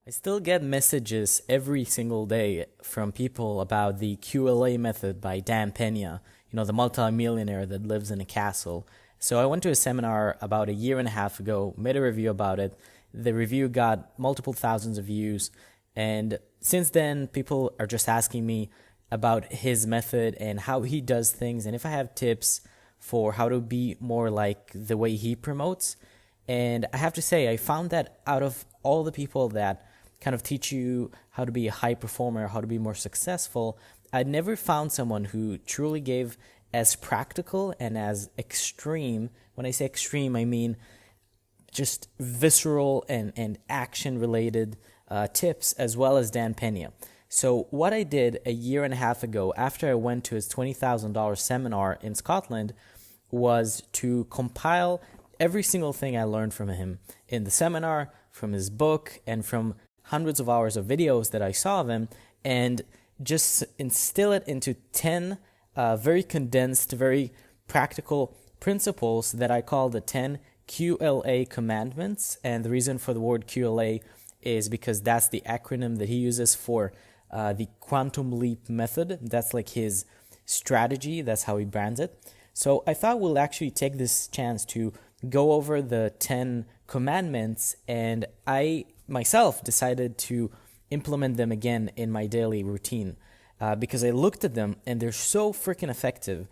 I still get messages every single day from people about the QLA method by Dan-Pena, the multimillionaire that lives in a castle. So I went to a seminar about a year and a half ago, made a review about it. The review got multiple thousands of views. And since then, people are just asking me about his method and how he does things, and if I have tips for how to be more like the way he promotes. And I have to say, I found that out of all the people that kind of teach you how to be a high performer, how to be more successful, I'd never found someone who truly gave as practical and as extreme. When I say extreme, I mean just visceral and action related tips, as well as Dan-Pena. So what I did a year and a half ago after I went to his $20,000 seminar in Scotland was to compile every single thing I learned from him in the seminar, from his book, and from hundreds of hours of videos that I saw of him, and just instill it into 10 very condensed, very practical principles that I call the 10 QLA commandments. And the reason for the word QLA is because that's the acronym that he uses for the quantum leap method. That's like his strategy. That's how he brands it. So I thought we'll actually take this chance to go over the 10 commandments, and I myself decided to implement them again in my daily routine because I looked at them and they're so freaking effective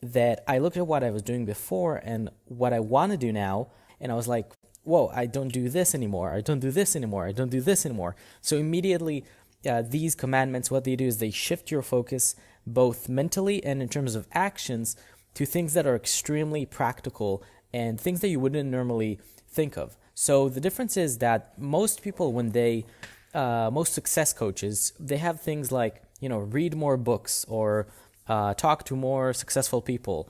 that I looked at what I was doing before and what I want to do now, and I was like, whoa, I don't do this anymore. I don't do this anymore. I don't do this anymore. So immediately, these commandments, what they do is they shift your focus both mentally and in terms of actions to things that are extremely practical and things that you wouldn't normally think of. So the difference is that most people, most success coaches, they have things like, read more books, or talk to more successful people,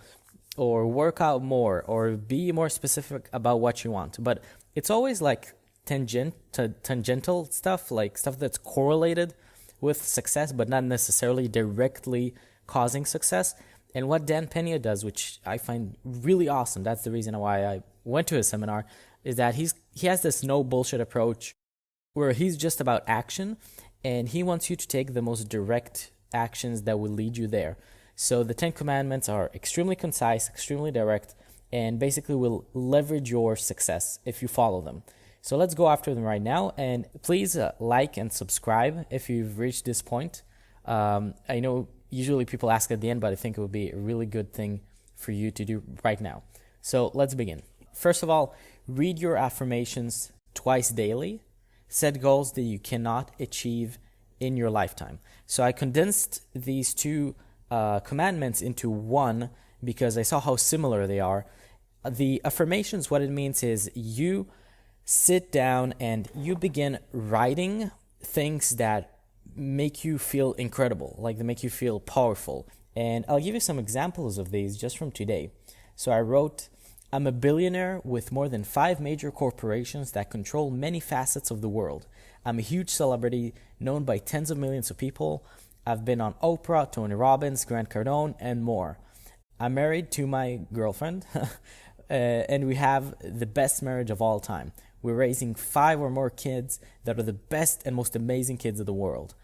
or work out more, or be more specific about what you want. But it's always like tangential stuff, like stuff that's correlated with success, but not necessarily directly causing success. And what Dan-Pena does, which I find really awesome, that's the reason why I went to his seminar, is that he has this no bullshit approach where he's just about action, and he wants you to take the most direct actions that will lead you there. So the 10 commandments are extremely concise, extremely direct, and basically will leverage your success if you follow them. So let's go after them right now, and please like and subscribe if you've reached this point. I know usually people ask at the end, but I think it would be a really good thing for you to do right now. So let's begin. First of all, read your affirmations twice daily. Set goals that you cannot achieve in your lifetime. So I condensed these two commandments into one because I saw how similar they are. The affirmations, what it means is you sit down and you begin writing things that make you feel incredible, like they make you feel powerful. And I'll give you some examples of these just from today. So I wrote, I'm a billionaire with more than 5 major corporations that control many facets of the world. I'm a huge celebrity known by tens of millions of people. I've been on Oprah, Tony Robbins, Grant Cardone, and more. I'm married to my girlfriend, and we have the best marriage of all time. We're raising 5 or more kids that are the best and most amazing kids of the world.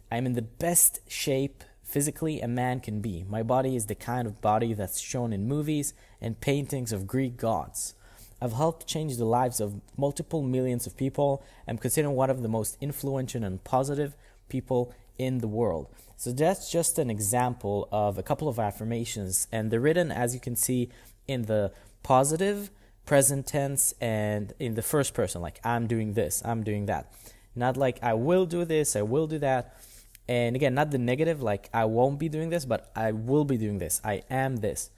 I'm in the best shape physically a man can be. My body is the kind of body that's shown in movies and paintings of Greek gods. I've helped change the lives of multiple millions of people. I'm considered one of the most influential and positive people in the world. So that's just an example of a couple of affirmations, and they're written, as you can see, in the positive, present tense, and in the first person, like I'm doing this, I'm doing that. Not like I will do this, I will do that. And again, not the negative, like I won't be doing this, but I will be doing this. I am this.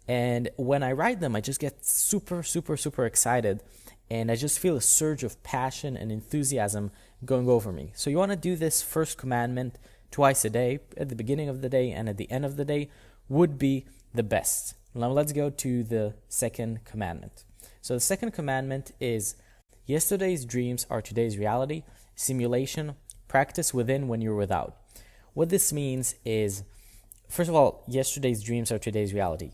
And when I write them, I just get super, super, super excited. And I just feel a surge of passion and enthusiasm going over me. So you want to do this first commandment twice a day, at the beginning of the day and at the end of the day, would be the best. Now let's go to the second commandment. So the second commandment is, yesterday's dreams are today's reality. Simulation, practice within when you're without. What this means is, first of all, yesterday's dreams are today's reality.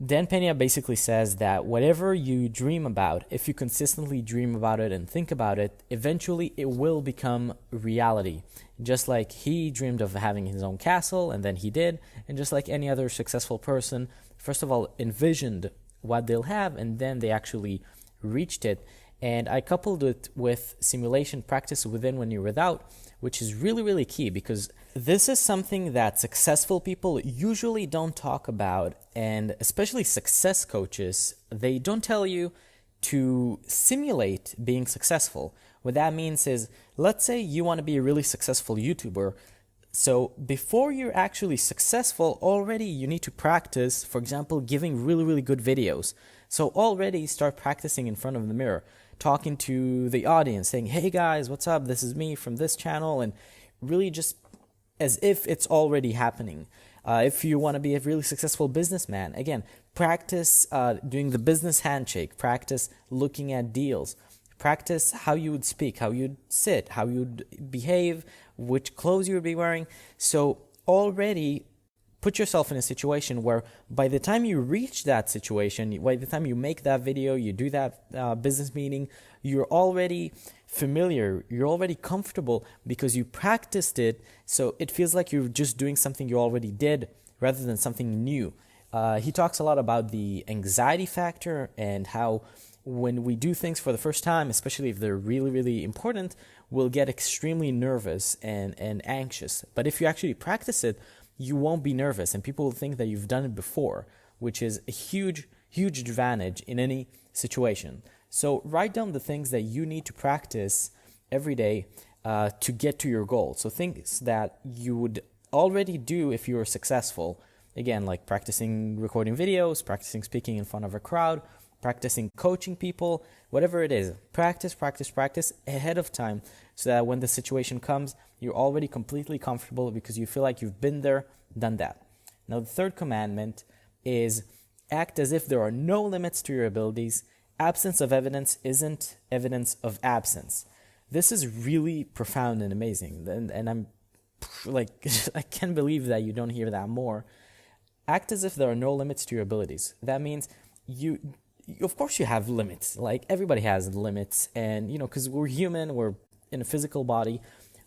Dan-pena basically says that whatever you dream about, if you consistently dream about it and think about it, eventually it will become reality. Just like he dreamed of having his own castle, and then he did, and just like any other successful person, first of all, envisioned what they'll have, and then they actually reached it. And I coupled it with simulation practice within when you're without, which is really, really key, because this is something that successful people usually don't talk about, and especially success coaches, they don't tell you to simulate being successful. What that means is, let's say you want to be a really successful YouTuber. So before you're actually successful, already you need to practice, for example, giving really, really good videos. So already start practicing in front of the mirror, talking to the audience, saying, hey guys, what's up? This is me from this channel, and really just as if it's already happening. If you want to be a really successful businessman, again, practice doing the business handshake, practice looking at deals, practice how you would speak, how you'd sit, how you'd behave, which clothes you would be wearing. So already put yourself in a situation where by the time you reach that situation, by the time you make that video, you do that business meeting, you're already familiar, you're already comfortable because you practiced it. So it feels like you're just doing something you already did rather than something new. He talks a lot about the anxiety factor and how when we do things for the first time, especially if they're really, really important, we'll get extremely nervous and anxious. But if you actually practice it, you won't be nervous, and people will think that you've done it before, which is a huge, huge advantage in any situation. So write down the things that you need to practice every day to get to your goal. So things that you would already do if you were successful. Again, like practicing recording videos, practicing speaking in front of a crowd, practicing coaching people, whatever it is. Practice ahead of time so that when the situation comes, you're already completely comfortable because you feel like you've been there, done that. Now, the third commandment is act as if there are no limits to your abilities. Absence of evidence isn't evidence of absence. This is really profound and amazing. And I'm like, I can't believe that you don't hear that more. Act as if there are no limits to your abilities. That means of course you have limits. Like everybody has limits, and because we're human, we're in a physical body,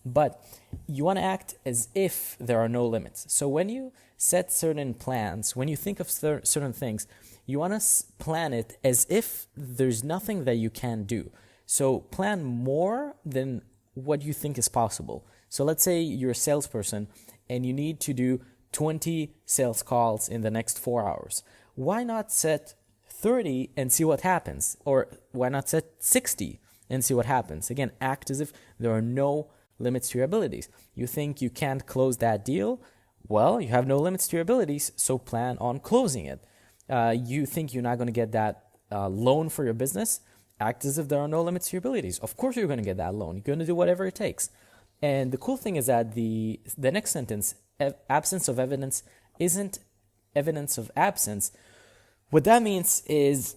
but you want to act as if there are no limits. So when you set certain plans, when you think of certain things, you want to plan it as if there's nothing that you can do. So plan more than what you think is possible. So let's say you're a salesperson and you need to do 20 sales calls in the next 4 hours. Why not set 30 and see what happens? Or why not set 60 and see what happens? Again, act as if there are no limits to your abilities. You think you can't close that deal? Well, you have no limits to your abilities, so plan on closing it. You think you're not going to get that loan for your business? Act as if there are no limits to your abilities. Of course you're going to get that loan. You're going to do whatever it takes. And the cool thing is that the next sentence, absence of evidence isn't evidence of absence. What that means is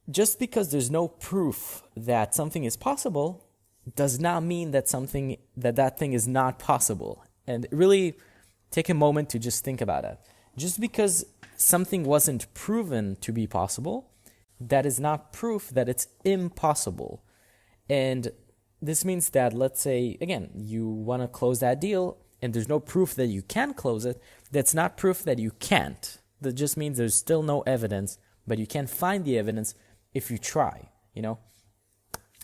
just because there's no proof that something is possible does not mean that that thing is not possible. And really take a moment to just think about it. Just because something wasn't proven to be possible, that is not proof that it's impossible. And this means that, let's say, again, you want to close that deal and there's no proof that you can close it. That's not proof that you can't. That just means there's still no evidence, but you can find the evidence if you try,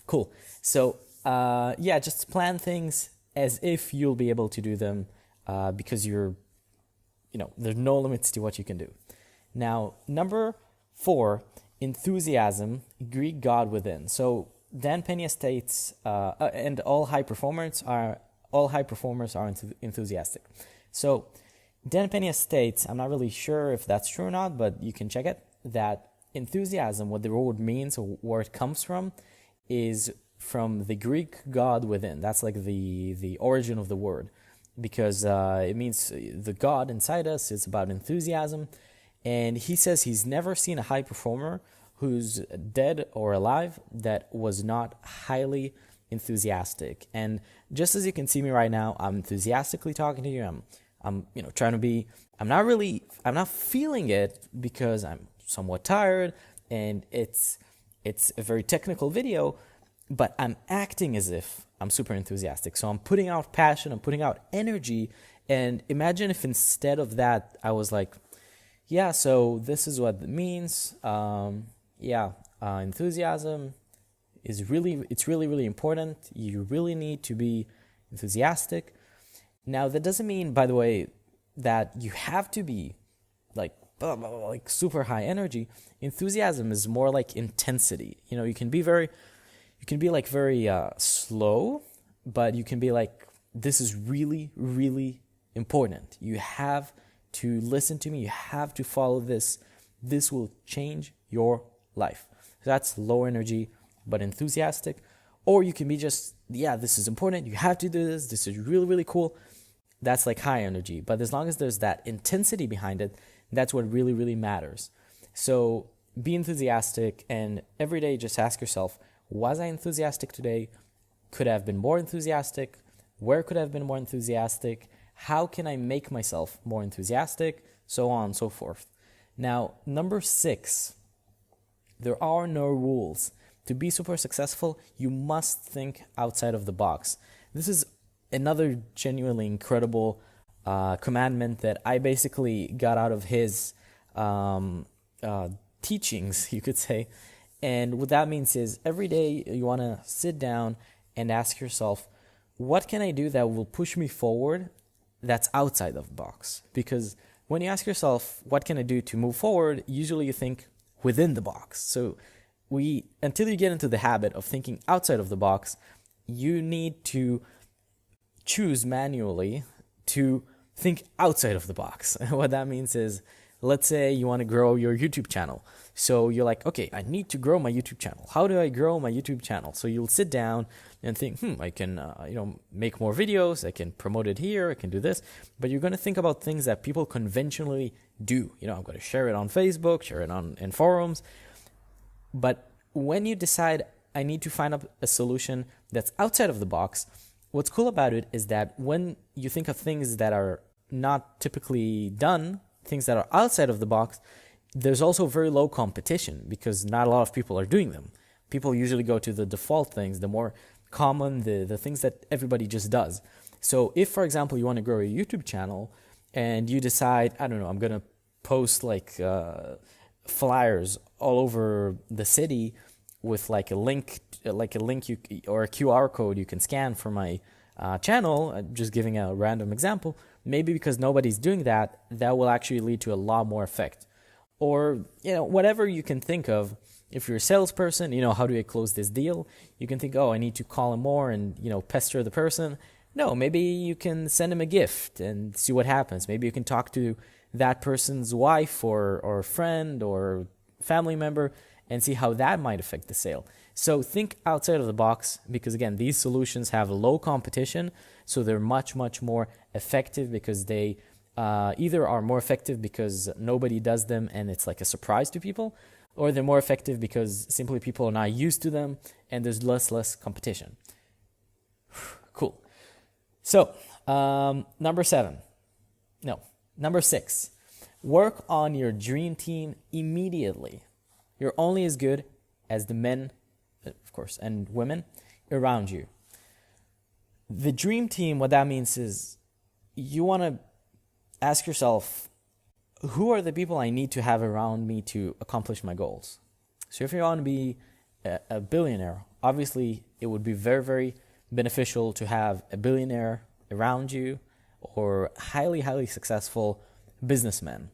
Cool. So, just plan things as if you'll be able to do them because there's no limits to what you can do. Now, number 4, enthusiasm, Greek God within. So Dan-pena states, and all high performers are enthusiastic. So Dan-pena states, I'm not really sure if that's true or not, but you can check it, that enthusiasm, what the word means or where it comes from, is from the Greek God within. That's like the origin of the word, because it means the God inside us. It's about enthusiasm. And he says he's never seen a high performer who's dead or alive that was not highly enthusiastic. And just as you can see me right now, I'm enthusiastically talking to you. I'm trying to be, I'm not feeling it because I'm somewhat tired and it's a very technical video, but I'm acting as if I'm super enthusiastic. So I'm putting out passion, I'm putting out energy. And imagine if instead of that, I was like, yeah, so this is what it means. Enthusiasm it's really, really important. You really need to be enthusiastic. Now, that doesn't mean, by the way, that you have to be like super high energy. Enthusiasm is more like intensity. You can be very slow, but you can be like, this is really, really important. You have to listen to me. You have to follow this. This will change your life. So that's low energy, but enthusiastic. Or you can be just, this is important. You have to do this. This is really, really cool. That's like high energy. But as long as there's that intensity behind it, that's what really, really matters. So be enthusiastic, and every day just ask yourself, was I enthusiastic today? Could I have been more enthusiastic? Where could I have been more enthusiastic? How can I make myself more enthusiastic? So on and so forth. Now, number 6, there are no rules. To be super successful, you must think outside of the box. This is another genuinely incredible commandment that I basically got out of his teachings, you could say. And what that means is every day you want to sit down and ask yourself, what can I do that will push me forward that's outside of the box? Because when you ask yourself, what can I do to move forward, usually you think within the box. So until you get into the habit of thinking outside of the box, you need to choose manually to think outside of the box. And what that means is, let's say you want to grow your YouTube channel. So you're like, okay, I need to grow my YouTube channel. How do I grow my YouTube channel? So you'll sit down and think, I can, make more videos. I can promote it here. I can do this. But you're going to think about things that people conventionally do. I'm going to share it on Facebook, share it in forums. But when you decide, I need to find a solution that's outside of the box, what's cool about it is that when you think of things that are not typically done, things that are outside of the box, there's also very low competition because not a lot of people are doing them. People usually go to the default things, the more common, the things that everybody just does. So if, for example, you want to grow a YouTube channel and you decide, I'm going to post flyers all over the city with a link or a QR code you can scan for my channel, just giving a random example, maybe because nobody's doing that will actually lead to a lot more effect. Or, whatever you can think of. If you're a salesperson, how do I close this deal? You can think, I need to call him more and, pester the person. No, maybe you can send him a gift and see what happens. Maybe you can talk to that person's wife or friend or family member and see how that might affect the sale. So think outside of the box because, again, these solutions have low competition, so they're much, much more effective because they either are more effective because nobody does them and it's like a surprise to people, or they're more effective because simply people are not used to them and there's less competition. Cool. So, number 6, work on your dream team immediately. You're only as good as the men, of course, and women around you. The dream team, what that means is you want to ask yourself, who are the people I need to have around me to accomplish my goals? So if you want to be a billionaire, obviously it would be very, very beneficial to have a billionaire around you or highly, highly successful businessman.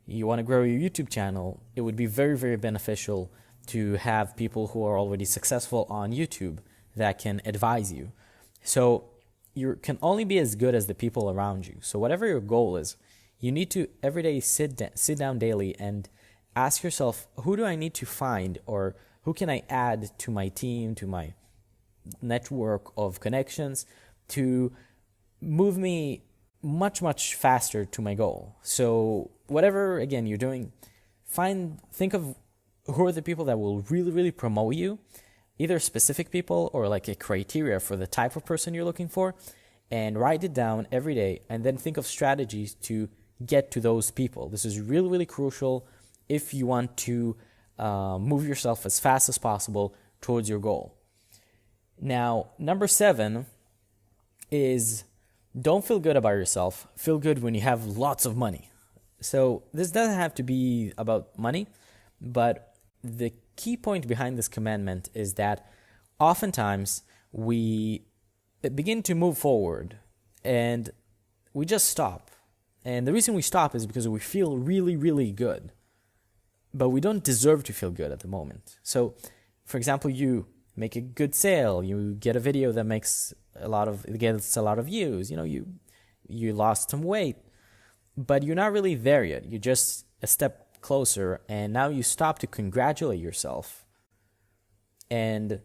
You want to grow your YouTube channel, it would be very, very beneficial to have people who are already successful on YouTube that can advise you. So you can only be as good as the people around you. So whatever your goal is, you need to every day sit down daily and ask yourself, who do I need to find or who can I add to my team, to my network of connections to move me much, much faster to my goal. So whatever, again, you're doing, think of who are the people that will really, really promote you, either specific people or like a criteria for the type of person you're looking for, and write it down every day and then think of strategies to get to those people. This is really, really crucial if you want to move yourself as fast as possible towards your goal. Now, number 7 is don't feel good about yourself. Feel good when you have lots of money. So this doesn't have to be about money, but the key point behind this commandment is that oftentimes we begin to move forward and we just stop. And the reason we stop is because we feel really, really good, but we don't deserve to feel good at the moment. So, for example, you make a good sale, you get a video that gets a lot of views, you lost some weight, but you're not really there yet. You're just a step closer, and now you stop to congratulate yourself. And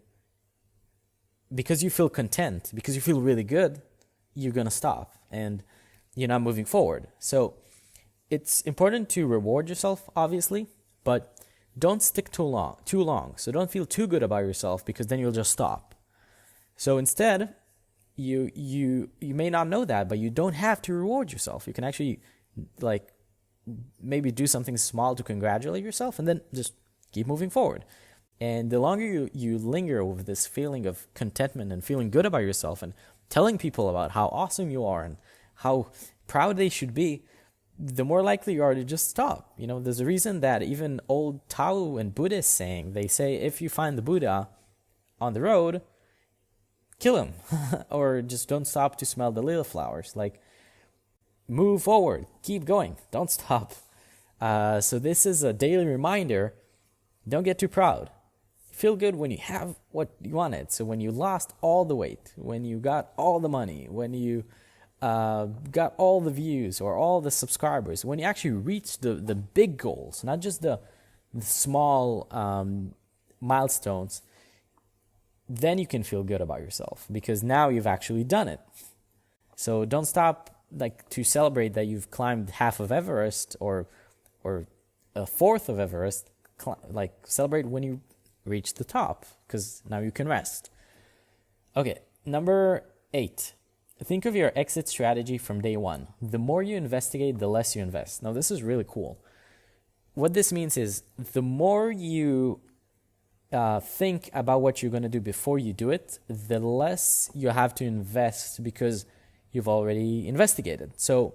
because you feel content, because you feel really good, you're going to stop and you're not moving forward. So it's important to reward yourself, obviously, but don't stick too long. So don't feel too good about yourself, because then you'll just stop. So instead, you may not know that, but you don't have to reward yourself. You can actually maybe do something small to congratulate yourself, and then just keep moving forward. And the longer you linger with this feeling of contentment and feeling good about yourself and telling people about how awesome you are and how proud they should be, the more likely you are to just stop. There's a reason that even old Tao and Buddhist saying, they say, if you find the Buddha on the road, kill him. Or just don't stop to smell the lily flowers. Move forward, keep going, don't stop. So this is a daily reminder, don't get too proud. Feel good when you have what you wanted. So when you lost all the weight, when you got all the money, when you got all the views or all the subscribers, when you actually reach the big goals, not just the small milestones, then you can feel good about yourself, because now you've actually done it. So don't stop to celebrate that you've climbed half of Everest or a fourth of Everest. Celebrate when you reach the top, because now you can rest. Okay, number 8. Think of your exit strategy from day one. The more you investigate, the less you invest. Now, this is really cool. What this means is the more you think about what you're going to do before you do it, the less you have to invest because you've already investigated. So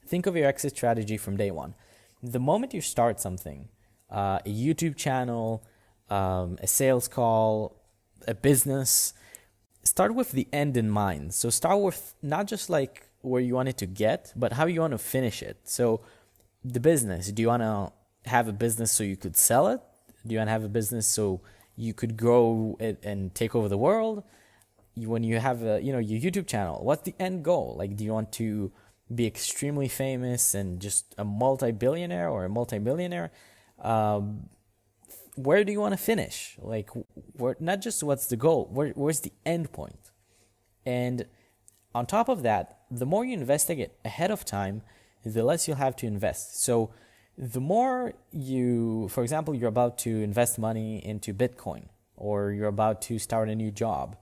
think of your exit strategy from day one. The moment you start something, a YouTube channel, a sales call, a business, start with the end in mind. So start with not just where you want it to get, but how you want to finish it. So the business, do you want to have a business so you could sell it? Do you want to have a business so you could grow it and take over the world? When you have your YouTube channel, what's the end goal? Do you want to be extremely famous and just a multi-billionaire or a multi-millionaire? Where do you want to finish? Not just what's the goal, where's the end point? And on top of that, the more you investigate ahead of time, the less you'll have to invest. So the more for example, you're about to invest money into Bitcoin, or you're about to start a new job,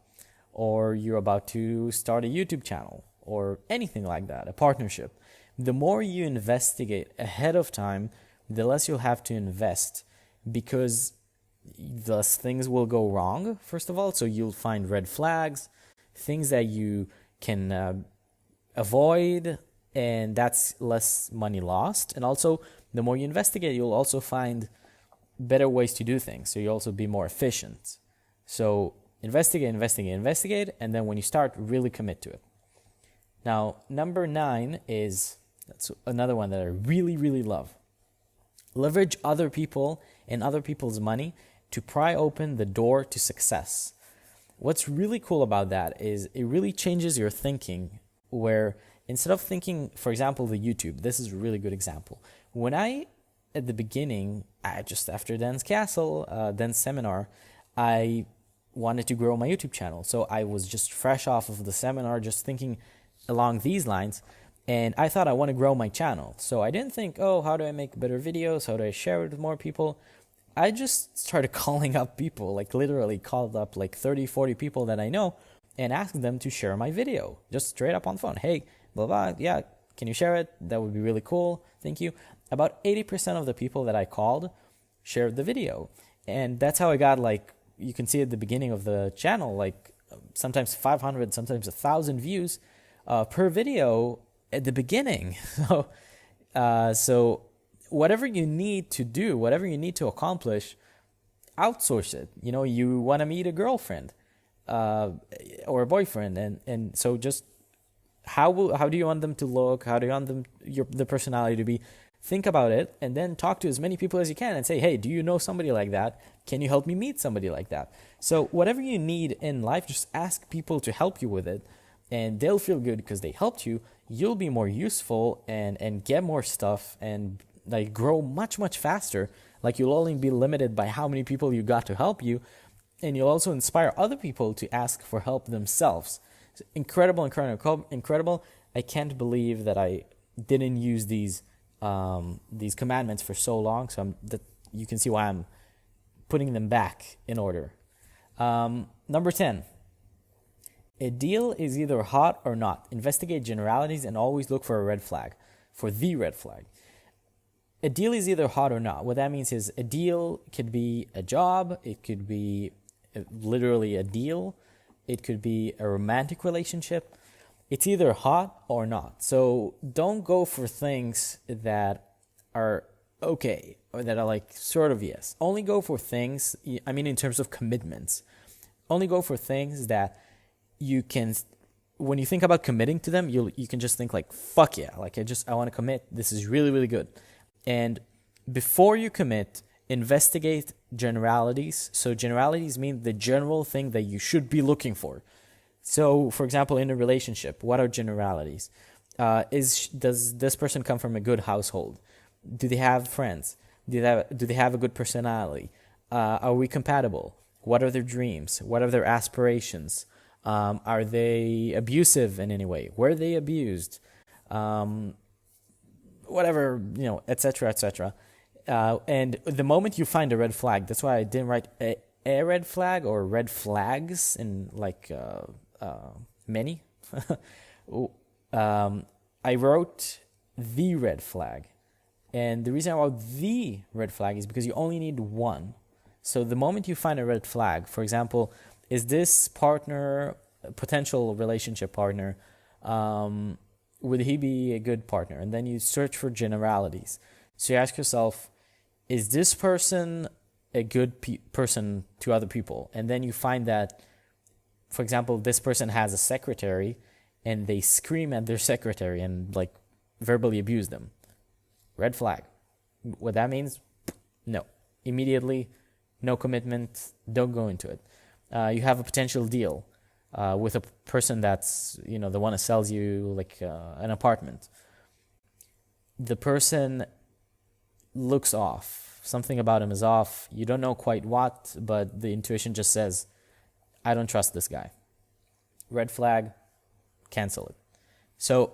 or you're about to start a YouTube channel, or anything like that, a partnership. The more you investigate ahead of time, the less you'll have to invest, because thus things will go wrong, first of all. So you'll find red flags, things that you can avoid, and that's less money lost. And also, the more you investigate, you'll also find better ways to do things. So you'll also be more efficient. So investigate, and then when you start, really commit to it. Now, number 9 that's another one that I really, really love. Leverage other people and other people's money to pry open the door to success. What's really cool about that is it really changes your thinking, where instead of thinking, for example, the YouTube, this is a really good example. When at the beginning, just after Dan's seminar, I wanted to grow my YouTube channel. So I was just fresh off of the seminar, just thinking along these lines. And I thought I want to grow my channel. So I didn't think, how do I make better videos? How do I share it with more people? I just started calling up people, literally called up 30, 40 people that I know and asked them to share my video, just straight up on the phone. Hey, blah, blah, yeah, can you share it? That would be really cool. Thank you. about 80% of the people that I called shared the video. And that's how I got, like, you can see at the beginning of the channel, like sometimes 500, sometimes 1,000 views per video at the beginning. So whatever you need to do, whatever you need to accomplish, outsource it. You know, you want to meet a girlfriend or a boyfriend, and so just how do you want them to look? How do you want them the personality to be? Think about it, and then talk to as many people as you can and say, hey, do you know somebody like that? Can you help me meet somebody like that? So whatever you need in life, just ask people to help you with it, and they'll feel good because they helped you. You'll be more useful and get more stuff and like grow much, much faster. Like, you'll only be limited by how many people you got to help you, and you'll also inspire other people to ask for help themselves. So incredible. I can't believe that I didn't use these commandments for so long. So you can see why I'm putting them back in order. Number 10. A deal is either hot or not. Investigate generalities and always look for the red flag. A deal is either hot or not. What that means is a deal could be a job. It could be literally a deal. It could be a romantic relationship. It's either hot or not. So don't go for things that are okay or that are like sort of yes. Only go for things, I mean, in terms of commitments, only go for things that you can, when you think about committing to them, you can just think like, fuck yeah, like I want to commit. This is really, really good. And before you commit, investigate generalities. So generalities mean the general thing that you should be looking for. So, for example, in a relationship, what are generalities? Does this person come from a good household? Do they have friends? Do they have a good personality? Are we compatible? What are their dreams? What are their aspirations? Are they abusive in any way? Were they abused? Whatever, etc., etc. And the moment you find a red flag, that's why I didn't write a red flag or red flags in like many. I wrote the red flag. And the reason I wrote the red flag is because you only need one. So the moment you find a red flag, for example, is this partner, potential relationship partner, would he be a good partner? And then you search for generalities. So you ask yourself, is this person a good person to other people? And then you find that, for example, this person has a secretary and they scream at their secretary and like verbally abuse them. Red flag. What that means? No. Immediately, no commitment, don't go into it. You have a potential deal with a person that's, the one that sells you like an apartment. The person looks off. Something about him is off. You don't know quite what, but the intuition just says, I don't trust this guy. Red flag, cancel it. So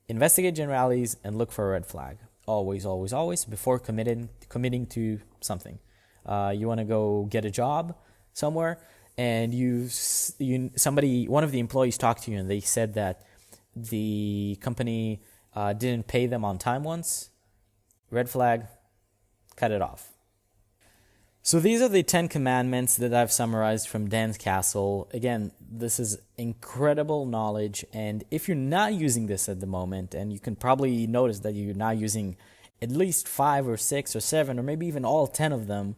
investigate generalities and look for a red flag. Always, always, always before committing to something. You want to go get a job somewhere, and one of the employees talked to you, and they said that the company didn't pay them on time once. Red flag, cut it off. So these are the 10 commandments that I've summarized from Dan's Castle. Again, this is incredible knowledge, and if you're not using this at the moment, and you can probably notice that you're not using at least 5 or 6 or 7 or maybe even all 10 of them,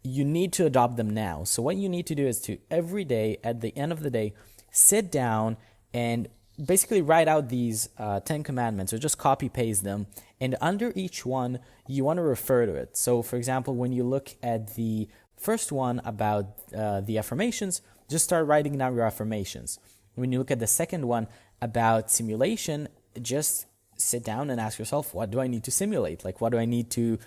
you need to adopt them now. So what you need to do is to every day, at the end of the day, sit down and basically write out these 10 commandments, or just copy paste them, and under each one you want to refer to it. So for example, when you look at the first one about the affirmations, just start writing down your affirmations. When you look at the second one about simulation, just sit down and ask yourself, what do I need to simulate? Like, what do I need to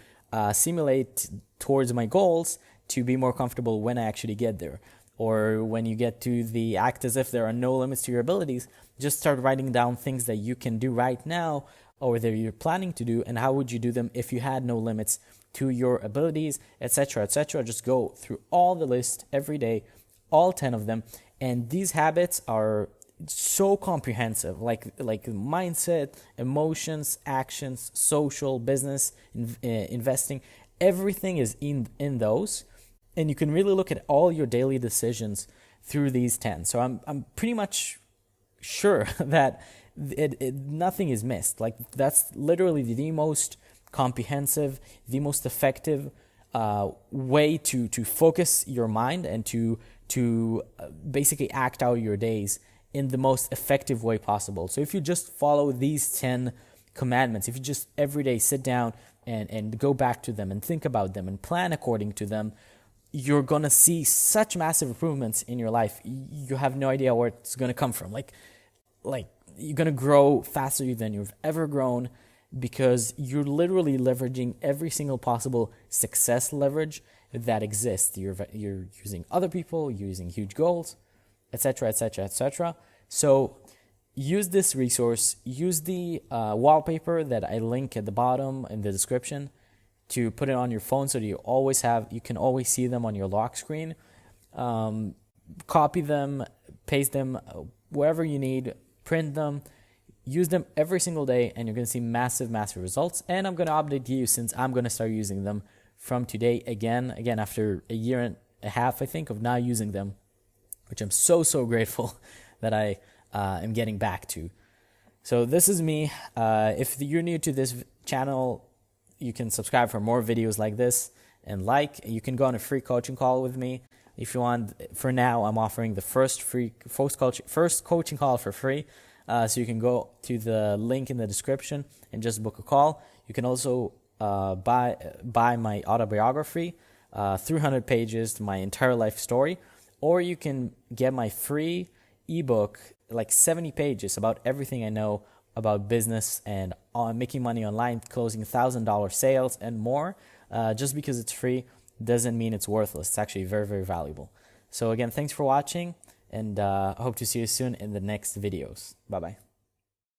simulate towards my goals to be more comfortable when I actually get there? Or when you get to the act as if there are no limits to your abilities, just start writing down things that you can do right now or that you're planning to do, and how would you do them if you had no limits to your abilities, etc., etc. Just go through all the list every day, all 10 of them. And these habits are so comprehensive, like mindset, emotions, actions, social, business, investing. Everything is in those, and you can really look at all your daily decisions through these 10. So I'm pretty much sure that nothing is missed. Like, that's literally the most comprehensive, the most effective way to focus your mind and to basically act out your days in the most effective way possible. So if you just follow these 10 commandments, if you just every day sit down and go back to them and think about them and plan according to them, you're going to see such massive improvements in your life. You have no idea where it's going to come from. Like you're going to grow faster than you've ever grown, because you're literally leveraging every single possible success leverage that exists. You're using other people, you're using huge goals, etc., etc., etc. So use this resource. Use the wallpaper that I link at the bottom in the description to put it on your phone, so that you can always see them on your lock screen. Copy them, paste them wherever you need, print them, use them every single day, and you're going to see massive results. And I'm going to update you, since I'm going to start using them from today again after a year and a half, I think, of not using them, which I'm so grateful that I am getting back to. So this is me. If you're new to this channel, you can subscribe for more videos like this, and you can go on a free coaching call with me if you want. For now, I'm offering the first coaching call for free. So you can go to the link in the description and just book a call. You can also buy my autobiography, 300 pages, my entire life story, or you can get my free ebook, like 70 pages, about everything I know about business and making money online, closing $1,000 sales and more. Just because it's free doesn't mean it's worthless. It's actually very valuable. So again, thanks for watching, and I hope to see you soon in the next videos. Bye-bye.